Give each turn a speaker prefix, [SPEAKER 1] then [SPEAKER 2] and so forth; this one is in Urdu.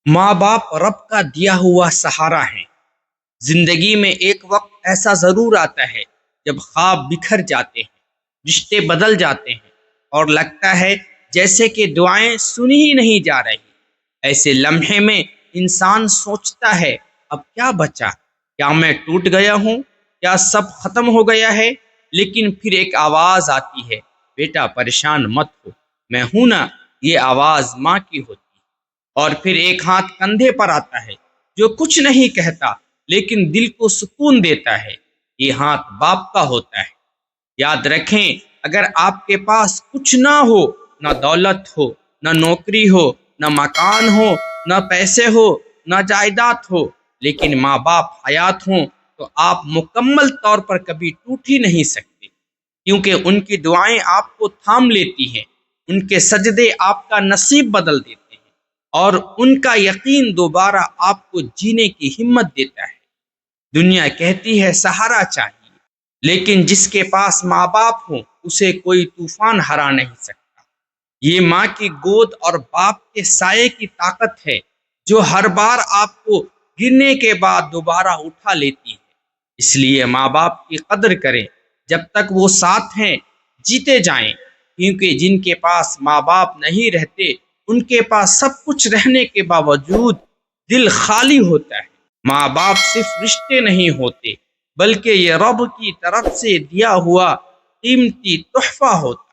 [SPEAKER 1] ماں باپ رب کا دیا ہوا سہارا ہے۔ زندگی میں ایک وقت ایسا ضرور آتا ہے جب خواب بکھر جاتے ہیں، رشتے بدل جاتے ہیں اور لگتا ہے جیسے کہ دعائیں سنی ہی نہیں جا رہی۔ ایسے لمحے میں انسان سوچتا ہے اب کیا بچا؟ کیا میں ٹوٹ گیا ہوں؟ کیا سب ختم ہو گیا ہے؟ لیکن پھر ایک آواز آتی ہے، بیٹا پریشان مت ہو، میں ہوں نا۔ یہ آواز ماں کی ہوتی ہے۔ اور پھر ایک ہاتھ کندھے پر آتا ہے جو کچھ نہیں کہتا لیکن دل کو سکون دیتا ہے۔ یہ ہاتھ باپ کا ہوتا ہے۔ یاد رکھیں، اگر آپ کے پاس کچھ نہ ہو، نہ دولت ہو، نہ نوکری ہو، نہ مکان ہو، نہ پیسے ہو، نہ جائیداد ہو، لیکن ماں باپ حیات ہوں، تو آپ مکمل طور پر کبھی ٹوٹ ہی نہیں سکتے، کیونکہ ان کی دعائیں آپ کو تھام لیتی ہیں، ان کے سجدے آپ کا نصیب بدل دیتے ہیں، اور ان کا یقین دوبارہ آپ کو جینے کی ہمت دیتا ہے۔ دنیا کہتی ہے سہارا چاہیے، لیکن جس کے پاس ماں باپ ہوں اسے کوئی طوفان ہرا نہیں سکتا۔ یہ ماں کی گود اور باپ کے سائے کی طاقت ہے جو ہر بار آپ کو گرنے کے بعد دوبارہ اٹھا لیتی ہے۔ اس لیے ماں باپ کی قدر کریں، جب تک وہ ساتھ ہیں جیتے جائیں، کیونکہ جن کے پاس ماں باپ نہیں رہتے ان کے پاس سب کچھ رہنے کے باوجود دل خالی ہوتا ہے۔ ماں باپ صرف رشتے نہیں ہوتے، بلکہ یہ رب کی طرف سے دیا ہوا قیمتی تحفہ ہوتا ہے۔